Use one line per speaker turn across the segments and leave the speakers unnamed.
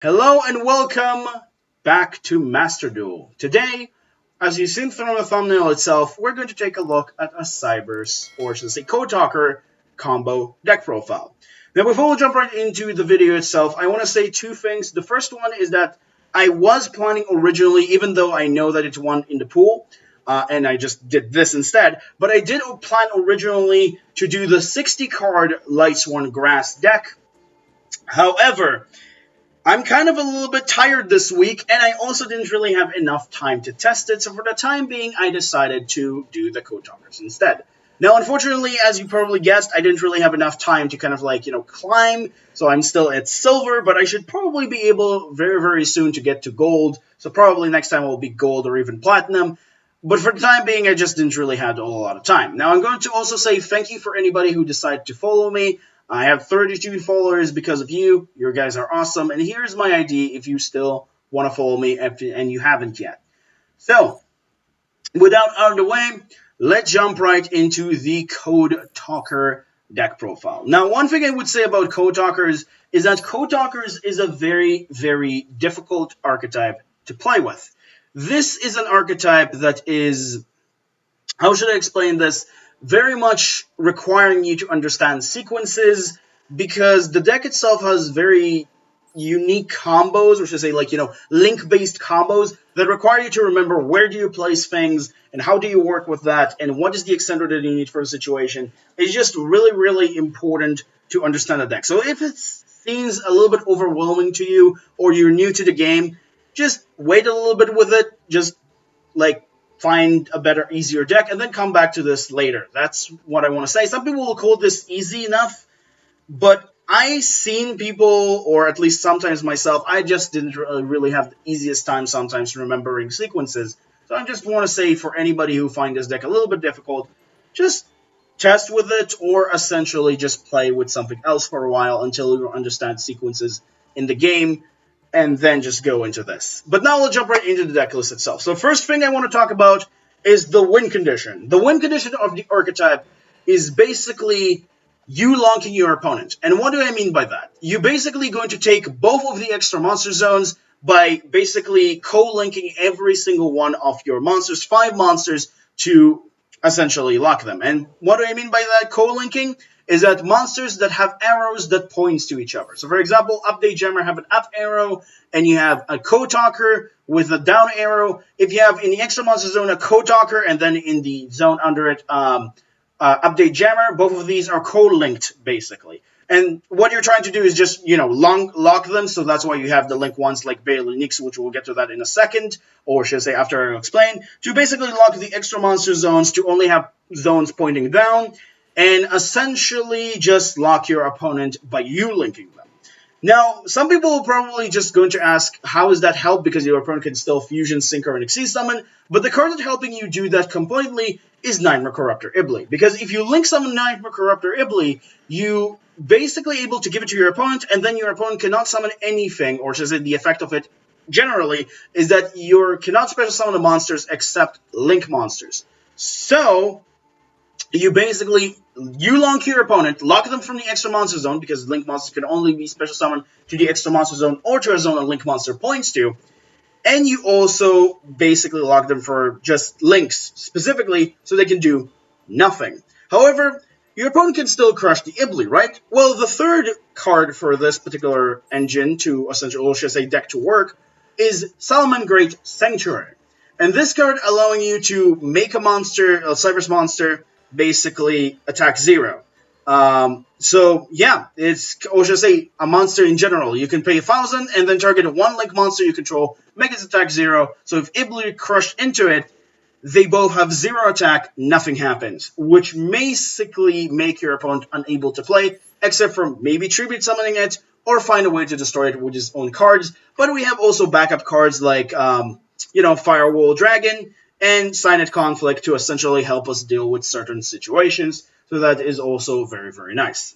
Hello and welcome back to Master Duel. Today, as you've seen from the thumbnail itself, we're going to take a look at a cyberse, or should I say Code Talker, combo deck profile. Now before we jump right into the video itself, I want to say two things. The first one is that I was planning originally, even though I know that it's one in the pool, and I just did this instead, but I did plan originally to do the 60 card lightsworn grass deck. However, I'm kind of a little bit tired this week, and I also didn't really have enough time to test it, so for the time being, I decided to do the Code Talkers instead. Now, unfortunately, as you probably guessed, I didn't really have enough time to kind of climb, so I'm still at silver, but I should probably be able very, very soon to get to gold, so probably next time it will be gold or even platinum. But for the time being, I just didn't really have a whole lot of time. Now, I'm going to also say thank you for anybody who decided to follow me. I have 32 followers because of you. You guys are awesome. And here's my ID if you still want to follow me and you haven't yet. So, without out of the way, let's jump right into the Code Talker deck profile. Now, one thing I would say about Code Talkers is that Code Talkers is a very, very difficult archetype to play with. This is an archetype that is, how should I explain this? Very much requiring you to understand sequences, because the deck itself has very unique combos, or should I say link-based combos that require you to remember where do you place things and how do you work with that and what is the extender that you need for the situation. It's just really, really important to understand the deck. So if it seems a little bit overwhelming to you or you're new to the game, just wait a little bit with it. Just find a better, easier deck, and then come back to this later. That's what I want to say. Some people will call this easy enough, but I've seen people, or at least sometimes myself, I just didn't really have the easiest time sometimes remembering sequences. So I just want to say for anybody who finds this deck a little bit difficult, just test with it, or essentially just play with something else for a while until you understand sequences in the game, and then just go into this. But now we'll jump right into the deck list itself. So first thing I want to talk about is the win condition. The win condition of the archetype is basically you lonking your opponent. And what do I mean by that? You're basically going to take both of the extra monster zones by basically co-linking every single one of your monsters, 5 monsters, to essentially lock them. And what do I mean by that co-linking? Is that monsters that have arrows that points to each other. So for example, Update Jammer have an up arrow, and you have a Code Talker with a down arrow. If you have in the extra monster zone a Code Talker, and then in the zone under it, Update Jammer, both of these are co-linked, basically. And what you're trying to do is just, lock them, so that's why you have the link ones like Bailey Nix, which we'll get to that in a second, or should I say after I explain, to basically lock the extra monster zones to only have zones pointing down, and essentially just lock your opponent by you linking them. Now, some people will probably just going to ask, how does that help? Because your opponent can still Fusion, Synchro, and Exceed Summon, but the card that's helping you do that completely is Nightmare Corruptor Ibli. Because if you link summon Nightmare Corruptor Ibli, you basically able to give it to your opponent, and then your opponent cannot summon anything, or should I say the effect of it generally, is that you cannot special summon the monsters except link monsters. So you basically, you lock your opponent, lock them from the extra monster zone, because link monsters can only be special summoned to the extra monster zone or to a zone a link monster points to, and you also basically lock them for just links, specifically, so they can do nothing. However, your opponent can still crush the Ibli, right? Well, the third card for this particular engine to essentially, or should I say deck to work, is Salamangreat Sanctuary. And this card allowing you to make a monster, a cyberse monster, basically attack 0. So yeah, it's, or should I say, a monster in general. You can pay 1,000 and then target one link monster you control, make its attack 0. So if Ibli crushed into it, they both have 0 attack, nothing happens, which basically make your opponent unable to play, except for maybe tribute summoning it or find a way to destroy it with his own cards. But we have also backup cards like Firewall Dragon and Signet Conflict to essentially help us deal with certain situations. So that is also very, very nice.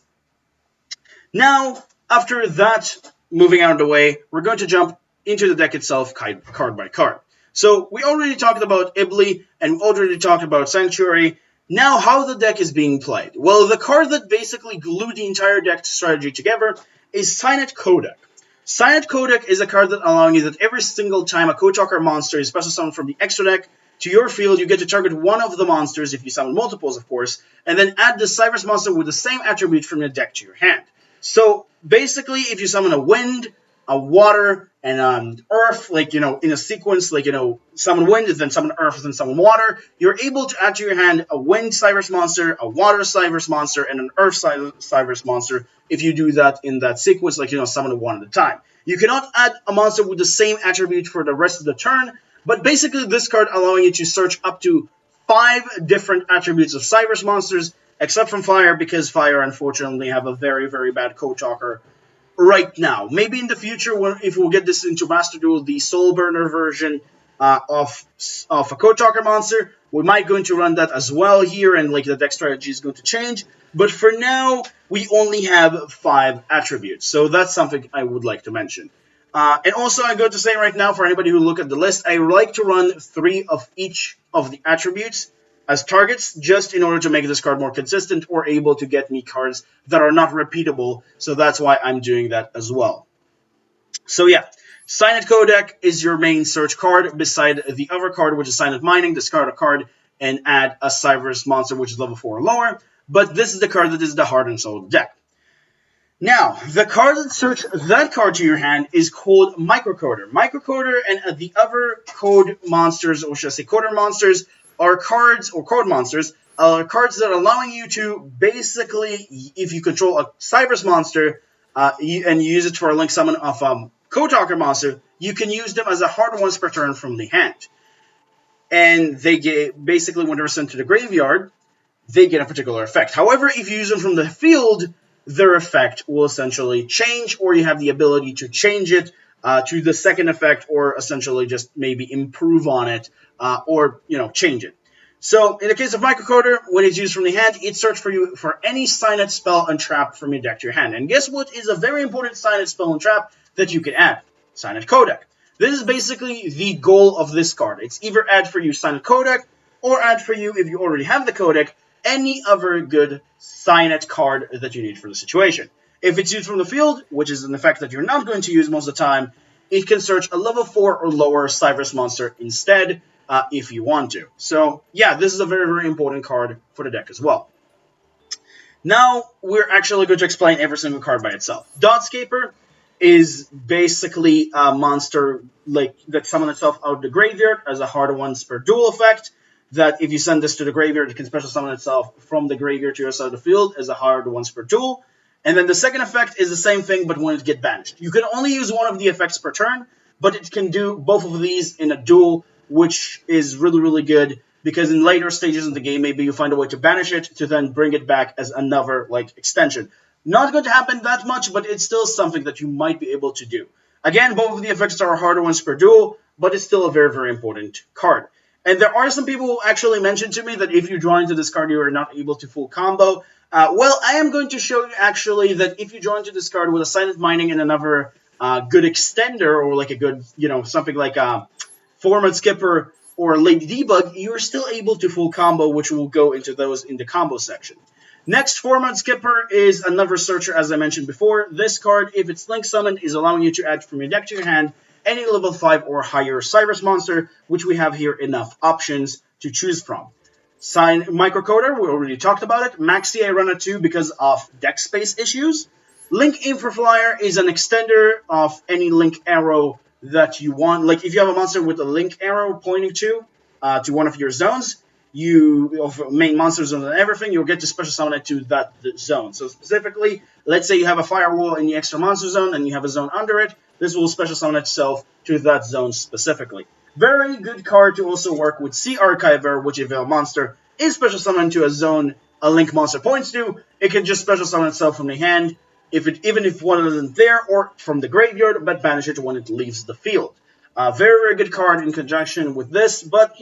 Now, after that, moving out of the way, we're going to jump into the deck itself, card by card. So we already talked about Ibli, and we already talked about Sanctuary. Now, how the deck is being played. Well, the card that basically glued the entire deck strategy together is Signet Codec. Cyanide Codec is a card that allows you that every single time a Code Talker monster is special summoned from the extra deck to your field, you get to target one of the monsters, if you summon multiples, of course, and then add the cyberse monster with the same attribute from your deck to your hand. So basically, if you summon a wind, a water, and an earth, like, in a sequence, like, summon wind, then summon earth, then summon water, you're able to add to your hand a wind cyberse monster, a water cyberse monster, and an earth cyberse monster if you do that in that sequence, like, summon one at a time. You cannot add a monster with the same attribute for the rest of the turn, but basically this card allowing you to search up to 5 different attributes of cyberse monsters, except from fire, because fire unfortunately have a very, very bad Code Talker right now. Maybe in the future, if we'll get this into Master Duel, the Soul Burner version of a Code Talker monster, we might going to run that as well here, and like the deck strategy is going to change. But for now, we only have 5 attributes, so that's something I would like to mention. And also, I'm going to say right now, for anybody who look at the list, I like to run 3 of each of the attributes as targets, just in order to make this card more consistent or able to get me cards that are not repeatable, so that's why I'm doing that as well. So yeah, Cyanide Codec is your main search card, beside the other card, which is Cyanide Mining. Discard a card and add a cyberse monster, which is level 4 or lower, but this is the card that is the heart and soul of the deck. Now, the card that search that card to your hand is called Microcoder. Microcoder and the other code monsters, or should I say coder monsters, are cards, or code monsters, are cards that are allowing you to basically, if you control a cyberse monster and you use it for a link summon of Code Talker monster, you can use them as a hard once per turn from the hand. And they get, basically when they're sent to the graveyard, they get a particular effect. However, if you use them from the field, their effect will essentially change, or you have the ability to change it to the second effect, or essentially just maybe improve on it, or, change it. So, in the case of Microcoder, when it's used from the hand, it searches for you for any Cyanide spell and trap from your deck to your hand. And guess what is a very important Cyanide spell and trap that you can add? Cyanide Codec. This is basically the goal of this card. It's either add for you Cyanide Codec, or add for you, if you already have the Codec, any other good Cyanide card that you need for the situation. If it's used from the field, which is an effect that you're not going to use most of the time, it can search a level 4 or lower cyberse monster instead, if you want to. So, yeah, this is a very, very important card for the deck as well. Now, we're actually going to explain every single card by itself. Dotscaper is basically a monster that summons itself out of the graveyard as a hard once per duel effect, that if you send this to the graveyard, it can special summon itself from the graveyard to your side of the field as a hard once per duel. And then the second effect is the same thing, but when it gets banished. You can only use one of the effects per turn, but it can do both of these in a duel, which is really, really good, because in later stages of the game, maybe you find a way to banish it to then bring it back as another, extension. Not going to happen that much, but it's still something that you might be able to do. Again, both of the effects are harder ones per duel, but it's still a very, very important card. And there are some people who actually mentioned to me that if you draw into this card, you are not able to full combo. Well, I am going to show you actually that if you draw into this card with a Cyanide Mining and another good extender, or a good, something like a Format Skipper or Lady Debug, you're still able to full combo, which will go into those in the combo section. Next, Format Skipper is another searcher, as I mentioned before. This card, if it's link summoned, is allowing you to add from your deck to your hand any level 5 or higher cyberse monster, which we have here enough options to choose from. Microcoder, we already talked about it. Maxi I run at 2 because of deck space issues. Link Infraflyer is an extender of any link arrow that you want. Like if you have a monster with a link arrow pointing to one of your zones, of main monster zone and everything, you'll get to special summon it to that zone. So specifically, let's say you have a firewall in the extra monster zone and you have a zone under it, this will special summon itself to that zone specifically. Very good card to also work with Sea Archiver, which if a monster is special summoned to a zone a link monster points to, it can just special summon itself from the hand, even if one isn't there, or from the graveyard, but banish it when it leaves the field. Very, very good card in conjunction with this, but,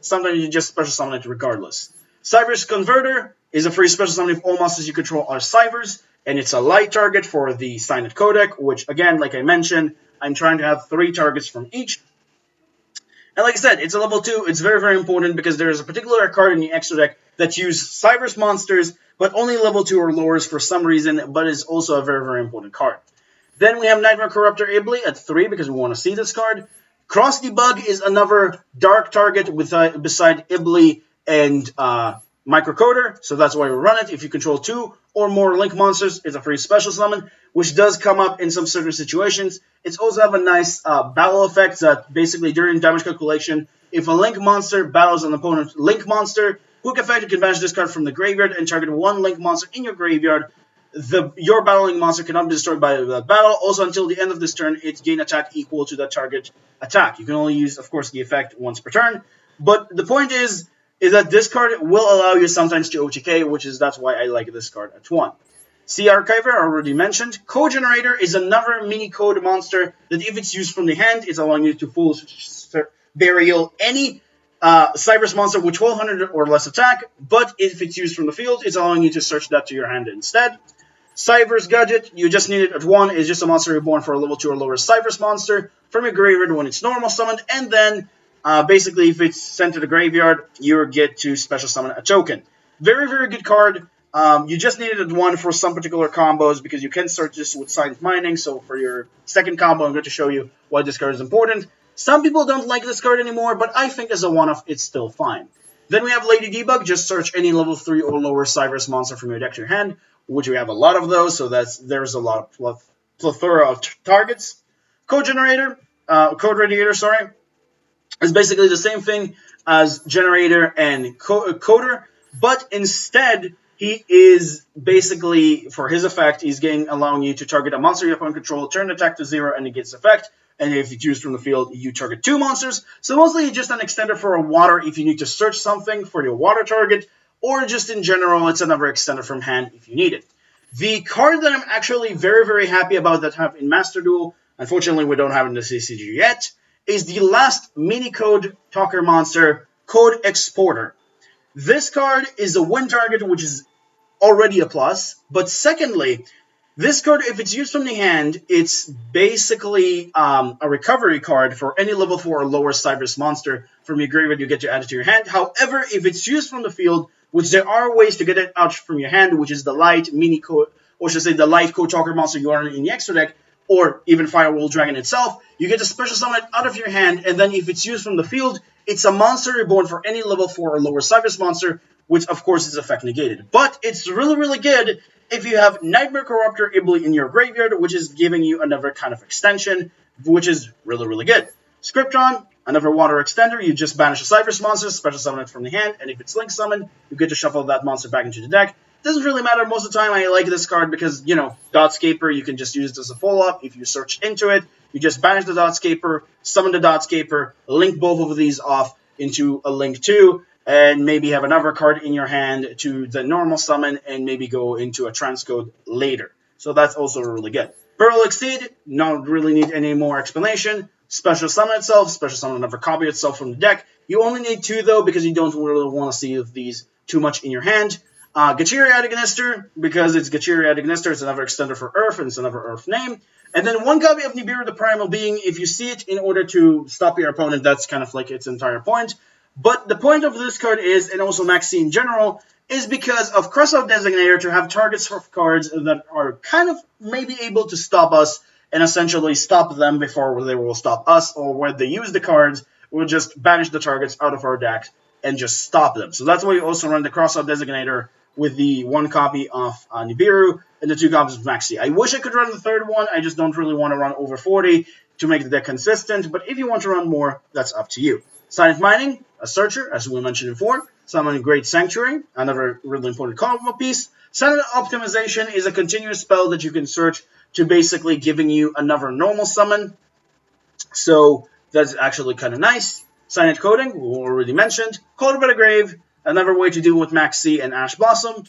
sometimes you just special summon it regardless. Cyberse Converter is a free special summon if all monsters you control are cybers, and it's a light target for the Cyanide Codec, which, again, like I mentioned, I'm trying to have 3 targets from each. And like I said, it's a level 2. It's very, very important because there is a particular card in the extra deck that uses cyberse monsters, but only level 2 or lowers for some reason, but is also a very, very important card. Then we have Nightmare Corruptor Ibli at 3 because we want to see this card. Cross Debug is another dark target beside Ibli and Microcoder, so that's why we run it. If you control 2 or more Link monsters, it's a free special summon, which does come up in some certain situations. It's also have a nice battle effect that basically during damage calculation, if a Link monster battles an opponent Link monster, quick effect, you can banish this card from the graveyard and target one Link monster in your graveyard. Your battling monster cannot be destroyed by that battle. Also, until the end of this turn, it gain attack equal to that target attack. You can only use, of course, the effect once per turn. But the point is that this card will allow you sometimes to OTK, that's why I like this card at 1. Sea Archiver, I already mentioned. Code Generator is another mini code monster that if it's used from the hand, it's allowing you to full burial any cyberse monster with 1200 or less attack, but if it's used from the field, it's allowing you to search that to your hand instead. Cyberse Gadget, you just need it at 1. It's just a monster reborn for a level 2 or lower cyberse monster from your graveyard when it's normal summoned, and then basically if it's sent to the graveyard, you get to special summon a token. Very, very good card. You just need it at 1 for some particular combos because you can search this with Silent Mining, so for your second combo, I'm going to show you why this card is important. Some people don't like this card anymore, but I think as a one-off, it's still fine. Then we have Lady Debug. Just search any level 3 or lower cyberse monster from your deck to your hand, which we have a lot of those, so there's a lot of plethora of targets. Code Radiator, sorry, is basically the same thing as Generator and Coder, but instead he is basically, for his effect, he's allowing you to target a monster you have on control, turn attack to 0, and it gets effect. And if it's used from the field, you target 2 monsters. So mostly just an extender for a water if you need to search something for your water target, or just in general, it's another extender from hand if you need it. The card that I'm actually very, very happy about that I have in Master Duel, unfortunately we don't have it in the CCG yet, is the last mini code talker monster, Code Exporter. This card is a win target, which is already a plus, but secondly, this card, if it's used from the hand, it's basically a recovery card for any level 4 or lower cyberse monster from your graveyard you get to add it to your hand. However, if it's used from the field, which there are ways to get it out from your hand, which is the light mini code, or should I say the light code talker monster you are in the extra deck, or even Firewall Dragon itself, you get to special summon it out of your hand, and then if it's used from the field, it's a monster reborn for any level 4 or lower cyberse monster, which of course is effect negated. But it's really, really good if you have Nightmare Corruptor Ibli in your graveyard, which is giving you another kind of extension, which is really, really good. Scriptron, another water extender. You just banish a cyberse monster, special summon it from the hand, and if it's link summoned, you get to shuffle that monster back into the deck. Doesn't really matter most of the time. I like this card because, you know, Dotscaper, you can just use it as a follow-up. If you search into it, you just banish the Dotscaper, summon the Dotscaper, link both of these off into a link 2, and maybe have another card in your hand to the normal summon, and maybe go into a transcode later. So that's also really good. Pearl Exceed, not really need any more explanation. Special summon itself, special summon another copy itself from the deck. You only need 2 though, because you don't really want to see these too much in your hand. Gachiri Agnister, because it's Gachiri Agnister, it's another extender for Earth, and it's another Earth name. And then 1 copy of Nibiru the Primal Being. If you see it in order to stop your opponent, that's kind of like its entire point. But the point of this card is, and also Maxi in general, is because of Crossout Designator to have targets for cards that are kind of maybe able to stop us and essentially stop them before they will stop us, or when they use the cards, we'll just banish the targets out of our deck and just stop them. So that's why you also run the Crossout Designator with the 1 copy of Nibiru and the 2 copies of Maxi. I wish I could run the 3rd one, I just don't really want to run over 40 to make the deck consistent, but if you want to run more, that's up to you. Silent Mining, a searcher, as we mentioned before. Summon Great Sanctuary, another really important combo piece. Silent Optimization is a continuous spell that you can search to basically giving you another normal summon. So that's actually kind of nice. Silent Coding, we already mentioned. Called by the Grave, another way to deal with Maxi and Ash Blossom.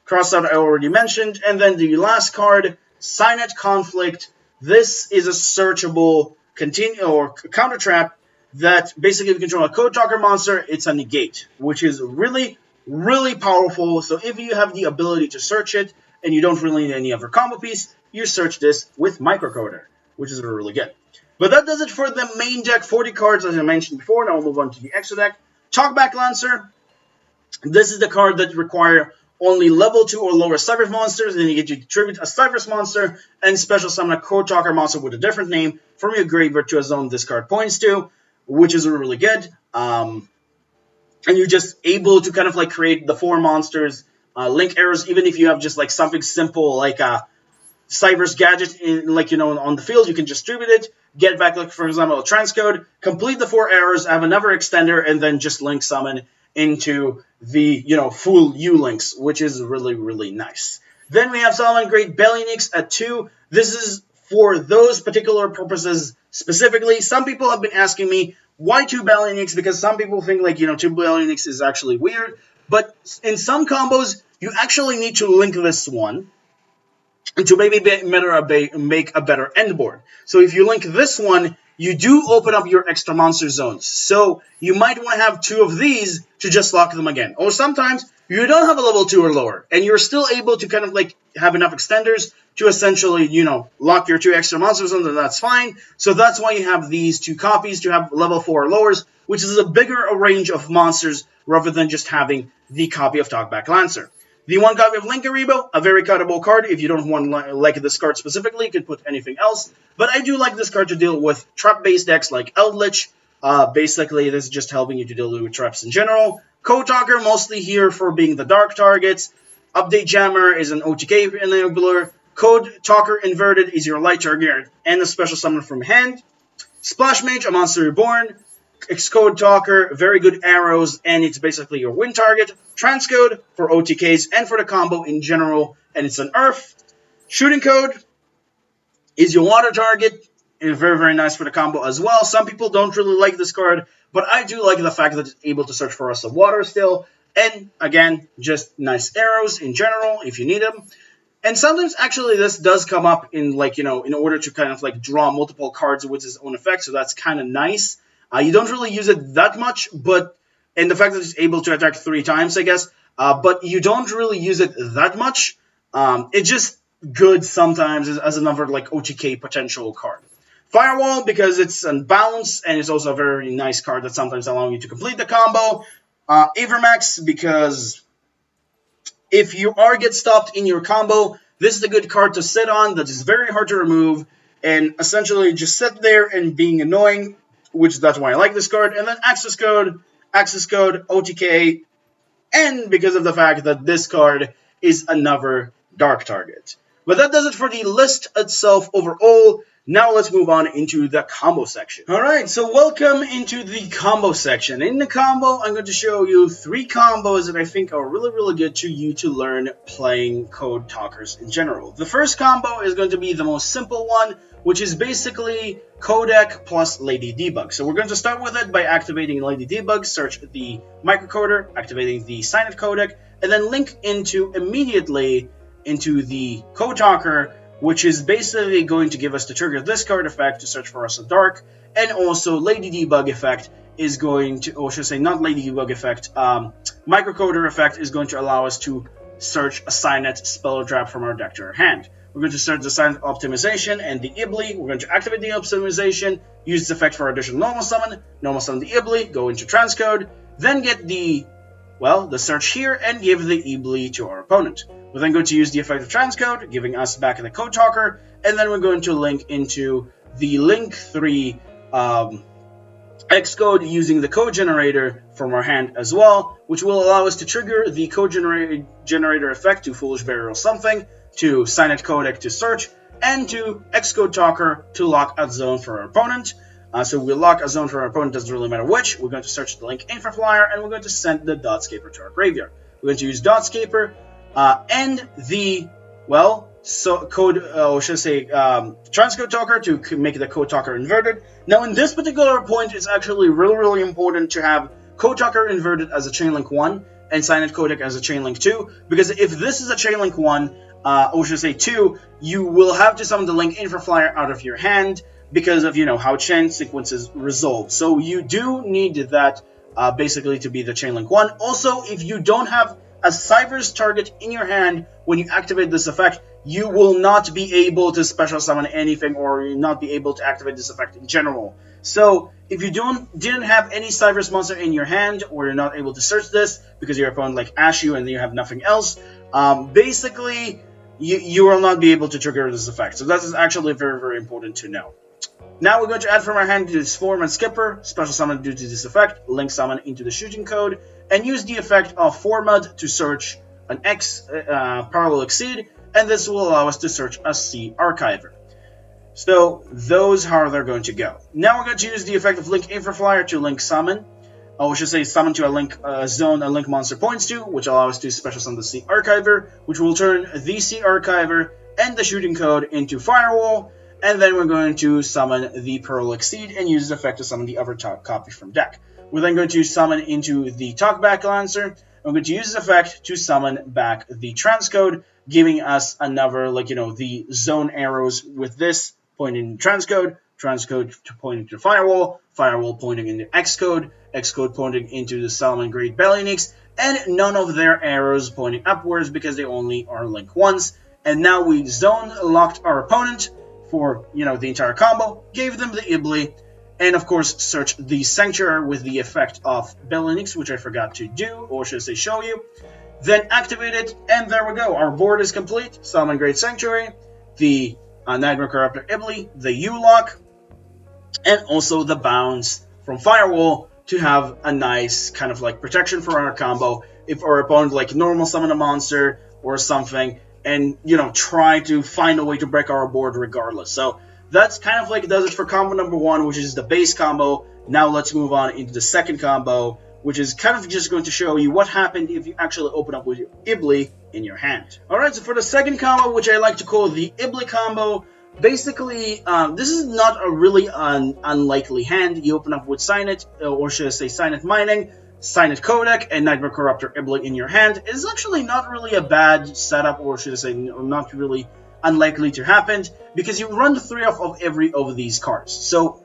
Crossout I already mentioned. And then the last card, Silent Conflict. This is a searchable counter trap that basically if you control a Code Talker monster, it's a negate, which is really, really powerful. So if you have the ability to search it, and you don't really need any other combo piece, you search this with Microcoder, which is really good. But that does it for the main deck, 40 cards as I mentioned before. Now we'll move on to the extra deck. Talkback Lancer. This is the card that require only level 2 or lower cyberse monsters, and then you get to tribute a cyberse monster and special summon a Code Talker monster with a different name from your graveyard to a zone this card points to, which is really good. And you're just able to kind of like create the 4 monsters, link arrows, even if you have just like something simple like a cyberse gadget in, like, on the field, you can distribute it, get back, like, for example, a transcode, complete the 4 arrows, have another extender, and then just link summon into the, full U-links, which is really, really nice. Then we have Solomon Great Bellynix at 2. This is for those particular purposes specifically. Some people have been asking me, why 2 Bellynix? Because some people think, like, 2 Bellynix is actually weird. But in some combos, you actually need to link this one to maybe make a better end board. So if you link this one, you do open up your extra monster zones. So you might want to have 2 of these to just lock them again. Or sometimes you don't have a level 2 or lower, and you're still able to kind of like have enough extenders to essentially, lock your 2 extra monster zones, and that's fine. So that's why you have these 2 copies to have level 4 or lowers, which is a bigger range of monsters rather than just having the copy of Talkback Lancer. The 1 copy of Linkaribo, a very cuttable card. If you don't want like this card specifically, you can put anything else. But I do like this card to deal with trap-based decks like Eldritch. Basically, this is just helping you to deal with traps in general. Code Talker, mostly here for being the dark targets. Update Jammer is an OTK enabler. Code Talker Inverted is your light target and a special summon from hand. Splash Mage, a monster reborn. Xcode Talker, very good arrows, and it's basically your win target. Transcode for OTKs and for the combo in general, and it's an Earth. Shooting Code is your water target, and very, very nice for the combo as well. Some people don't really like this card, but I do like the fact that it's able to search for us of water still. And again, just nice arrows in general if you need them. And sometimes actually this does come up in, like, in order to kind of like draw multiple cards with its own effect, so that's kind of nice. You don't really use it that much, and the fact that it's able to attack 3 times, I guess, but you don't really use it that much. It's just good sometimes as another, like, OTK potential card. Firewall, because it's unbalanced, and it's also a very nice card that sometimes allows you to complete the combo. Avermax, because if you get stopped in your combo, this is a good card to sit on that is very hard to remove, and essentially just sit there and being annoying, which that's why I like this card. And then Access Code, OTK, and because of the fact that this card is another dark target. But that does it for the list itself overall. Now let's move on into the combo section. Alright, so welcome into the combo section. In the combo, I'm going to show you 3 combos that I think are really, really good to you to learn playing Code Talkers in general. The first combo is going to be the most simple one, which is basically Codec plus Lady Debug. So we're going to start with it by activating Lady Debug, search the microcoder, activating the Signet Codec, and then link immediately into the Code Talker, which is basically going to give us the trigger this card effect to search for us a dark, and also Lady Debug effect is going to, or should I say not Lady Debug effect, microcoder effect is going to allow us to search a Signet spell trap from our deck to our hand. We're going to start the Signet optimization and the Ibli. We're going to activate the optimization, use this effect for additional normal summon the Ibli, go into transcode, then get the search here and give the Ibli to our opponent. We're then going to use the effect of transcode, giving us back the Code Talker, and then we're going to link into the Link 3 Xcode using the code generator from our hand as well, which will allow us to trigger the code generator effect to Foolish Burial something, to Signet Codec to search, and to Xcode Talker to lock a zone for our opponent. So we'll lock a zone for our opponent, doesn't really matter which. We're going to search the Link Infraflyer, and we're going to send the Dotscaper to our graveyard. We're going to use Dotscaper and the, Transcode Talker to make the Code Talker inverted. Now, in this particular point, it's actually really, really important to have Code Talker inverted as a Chainlink 1 and Signet Codec as a Chainlink 2, because if this is a Chainlink 1, or should I say 2, you will have to summon the Link Infraflyer out of your hand because of, how chain sequences resolve. So you do need that basically to be the Chainlink 1. Also, if you don't have a cyberse target in your hand when you activate this effect, you will not be able to special summon anything, or you'll not be able to activate this effect in general. So if you didn't have any cyberse monster in your hand, or you're not able to search this because your opponent like Ash you and you have nothing else, Basically, you will not be able to trigger this effect. So that is actually very, very important to know. Now we're going to add from our hand to this form and skipper, special summon due to this effect, link summon into the shooting code, and use the effect of formud to search an X parallel exceed, and this will allow us to search a C archiver. So those are how they're going to go. Now we're going to use the effect of link infraflyer to link summon, or we should say summon to a link zone a link monster points to, which allows us to special summon the C archiver, which will turn the C archiver and the shooting code into firewall. And then we're going to summon the Pearl Exceed and use this effect to summon the other copy from deck. We're then going to summon into the Talkback Lancer. I'm going to use this effect to summon back the transcode, giving us another, the zone arrows with this pointing to transcode pointing to the firewall pointing into xcode pointing into the Solomon Great Bellionix, and none of their arrows pointing upwards because they only are link once. And now we zone locked our opponent for, the entire combo, gave them the Ibli, and of course search the Sanctuary with the effect of Bellionix, which I forgot to do, or should I say show you. Then activate it, and there we go. Our board is complete. Solomon Great Sanctuary, the Nightmare Corruptor Ibli, the U-Lock, and also the bounce from Firewall to have a nice kind of protection for our combo if our opponent normal summon a monster or something, and try to find a way to break our board regardless. So that's kind of does it for combo number 1, which is the base combo. Now let's move on into the second combo, which is kind of just going to show you what happened if you actually open up with your Ibli in your hand. Alright, so for the second combo, which I like to call the Ibli combo, basically, this is not a really unlikely hand. You open up with Signet, or should I say Signet Mining, Signet Codec, and Nightmare Corruptor Ibli in your hand. It's actually not really a bad setup, or should I say not really unlikely to happen, because you run 3 of every of these cards. So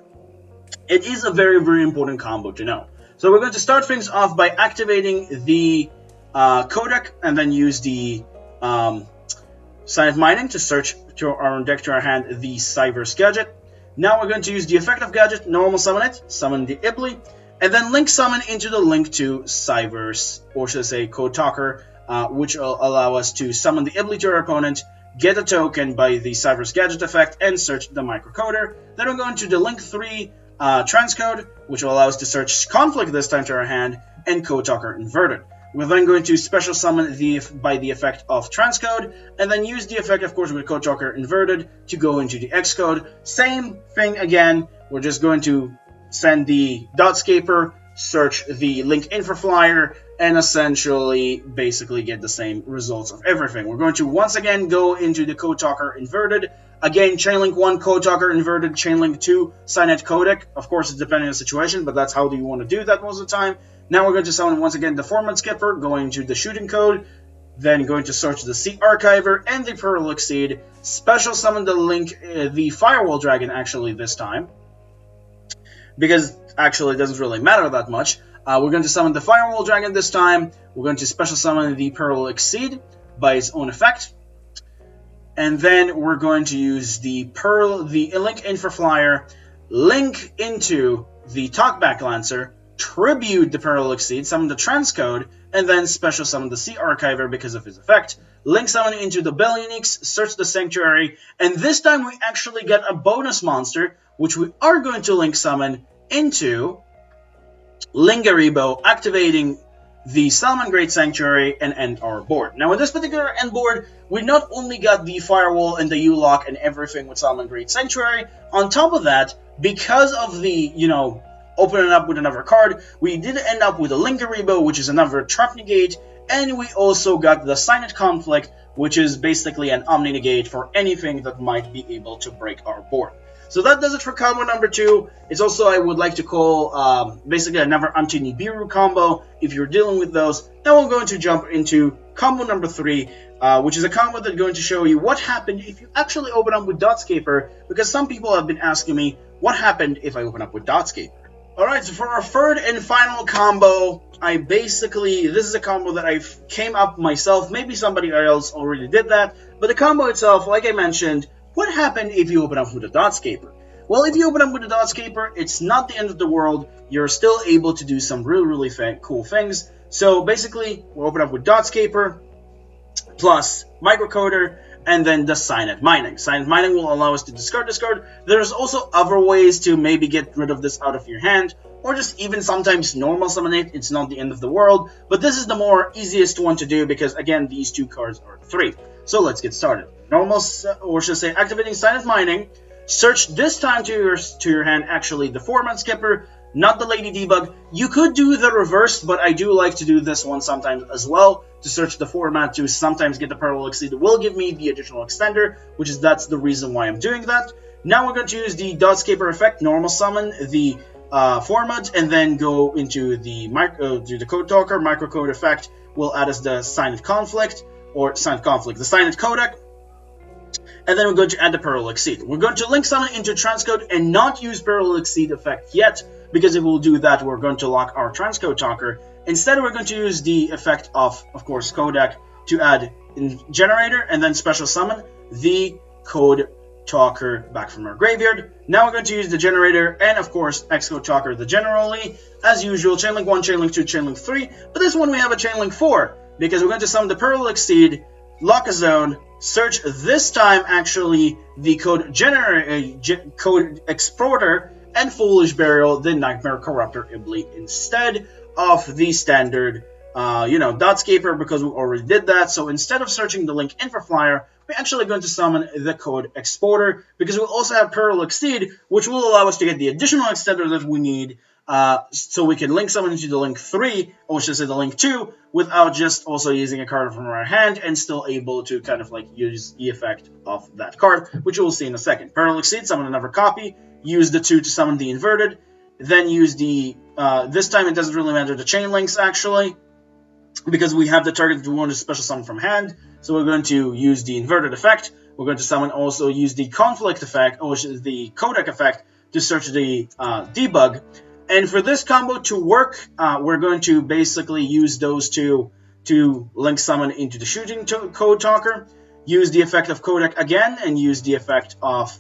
it is a very, very important combo to know. So we're going to start things off by activating the Codec, and then use the Signet Mining to search to our deck to our hand the cyberse gadget. Now we're going to use the effect of gadget, normal summon it, summon the Ibli, and then link summon into the link to cyberse, or should I say Code Talker, which will allow us to summon the Ibli to our opponent, get a token by the cyberse gadget effect, and search the microcoder. Then we're going to the link 3 transcode, which will allow us to search conflict this time to our hand, and Code Talker inverted. We're then going to special summon by the effect of transcode, and then use the effect, of course, with Code Talker inverted to go into the xcode. Same thing again. We're just going to send the Dotscaper, search the link infraflyer, and essentially basically get the same results of everything. We're going to once again go into the Code Talker inverted. Again, Chainlink 1, Code Talker inverted, Chainlink 2, Signet Codec. Of course, it's depending on the situation, but that's how you want to do that most of the time. Now we're going to summon once again the Format Skipper, going to the shooting code, then going to search the C Archiver and the Pearl Exceed, special summon the link, the Firewall Dragon actually this time, because actually it doesn't really matter that much. We're going to summon the Firewall Dragon this time. We're going to special summon the Pearl Exceed by its own effect. And then we're going to use the link infraflyer, link into the Talkback Lancer, tribute the Pearl Exceed, summon the transcode, and then special summon the C Archiver because of his effect. Link summon into the Bellionix, search the Sanctuary, and this time we actually get a bonus monster, which we are going to link summon into Lingaribo, activating the Solomon Great Sanctuary and end our board. Now, in this particular end board, we not only got the Firewall and the U-Lock and everything with Solomon Great Sanctuary, on top of that, because of the, opening up with another card, we did end up with a Lingaribo, which is another Trap Negate, and we also got the Signet Conflict, which is basically an Omni Negate for anything that might be able to break our board. So that does it for combo number 2. It's also, I would like to call, basically another Anti-Nibiru combo, if you're dealing with those. Now we're going to jump into combo number 3, which is a combo that's going to show you what happened if you actually open up with Dotscaper, because some people have been asking me, what happened if I open up with Dotscaper? Alright, so for our third and final combo, this is a combo that I came up myself, maybe somebody else already did that, but the combo itself, like I mentioned, what happened if you open up with a Dotscaper? Well, if you open up with a Dotscaper, it's not the end of the world, you're still able to do some really, really cool things. So basically, we'll open up with Dotscaper, plus microcoder, and then the silent mining. Silent mining will allow us to discard this card. There's also other ways to maybe get rid of this out of your hand, or just even sometimes normal summon it. It's not the end of the world, but this is the more easiest one to do because, again, these two cards are 3. So let's get started. Normal, or should I say, activating silent mining. Search this time to your hand, actually the format skipper, not the Lady Debug. You could do the reverse, but I do like to do this one sometimes as well, to search the format to sometimes get the Parallel Exceed. It will give me the additional extender, that's the reason why I'm doing that. Now we're going to use the Dotscaper effect, normal summon the format, and then go into the Code Talker. Microcode effect will add us the Silent Conflict, the Silent Codec. And then we're going to add the Parallel Exceed. We're going to link summon into transcode and not use Parallel Exceed effect yet, because if we'll do that, we're going to lock our transcode talker. Instead, we're going to use the effect of course, codec to add in generator and then special summon the code talker back from our graveyard. Now we're going to use the generator and, of course, Xcode talker the generally. As usual, chainlink 1, chainlink 2, chainlink 3. But this one we have a chainlink 4, because we're going to summon the Parallel Exceed, lock a zone, search this time actually the code exporter, and Foolish Burial the Nightmare Corruptor Ibli instead of the standard Dotscaper, because we already did that. So instead of searching the link Infraflyer, we're actually going to summon the code exporter, because we'll also have Parallel Exceed, which will allow us to get the additional extender that we need, so we can link summon into the link 3, or should I say the link 2, without just also using a card from our hand, and still able to kind of like use the effect of that card, which we'll see in a second. Parallel Exceed, summon another copy, use the 2 to summon the inverted, then use the, this time it doesn't really matter the chain links actually, because we have the target that we want to special summon from hand. So we're going to use the inverted effect. We're going to also use the conflict effect, or the codec effect, to search the debug. And for this combo to work, we're going to basically use those two to link summon into the shooting code talker. Use the effect of codec again, and use the effect of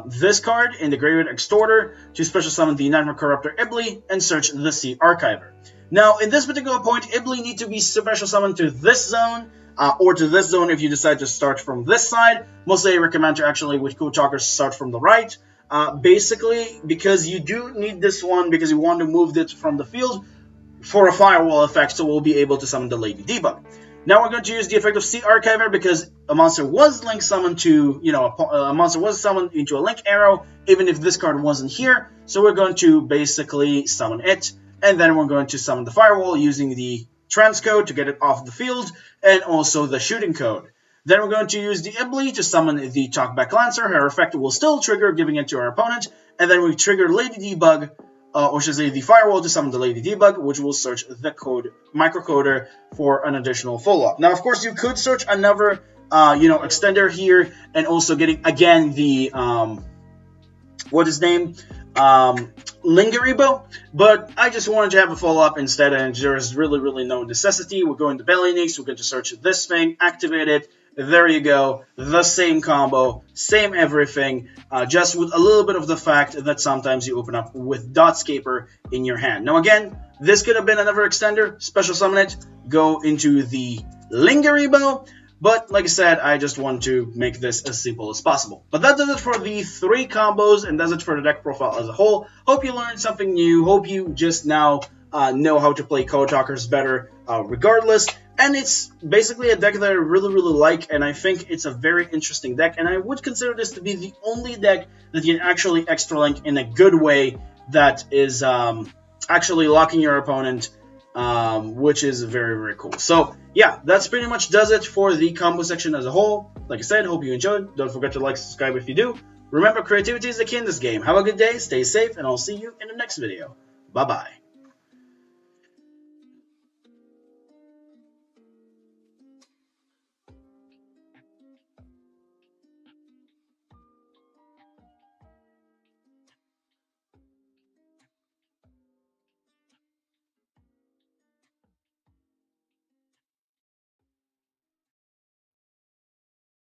this card in the Graveyard Extorter to special summon the Nightmare Corruptor Ibli and search the Sea Archiver. Now, in this particular point, Ibli need to be special summoned to this zone, or to this zone if you decide to start from this side. Mostly I recommend to actually, with Code Talkers, start from the right. Basically, because you do need this one, because you want to move it from the field for a firewall effect, so we'll be able to summon the Lady Debug. Now we're going to use the effect of Sea Archiver, because a monster was link summoned to, a monster was summoned into a link arrow, even if this card wasn't here. So we're going to basically summon it, and then we're going to summon the firewall using the transcode to get it off the field, and also the shooting code. Then we're going to use the Ibli to summon the Talkback Lancer. Her effect will still trigger, giving it to our opponent, and then we trigger Lady Debug, or should I say the firewall, to summon the Lady Debug, which will search the code microcoder for an additional follow-up. Now, of course, you could search another, extender here, and also getting, again, the, Lingeribo, but I just wanted to have a follow-up instead, and there's really no necessity. We're going to Bellinix, we're going to search this thing, activate it. There you go, the same combo, same everything, just with a little bit of the fact that sometimes you open up with Dotscaper in your hand. Now again, this could have been another extender, special summon it, go into the Lingeribo, but like I said, I just want to make this as simple as possible. But that does it for the 3 combos, and does it for the deck profile as a whole. Hope you learned something new, hope you just now know how to play Code Talkers better regardless. And it's basically a deck that I really like, and I think it's a very interesting deck, and I would consider this to be the only deck that you can actually extra link in a good way that is actually locking your opponent, which is very cool. So yeah, that's pretty much does it for the combo section as a whole. Like I said, hope you enjoyed. Don't forget to like, subscribe if you do. Remember, creativity is the key in this game. Have a good day, stay safe, and I'll see you in the next video. Bye-bye.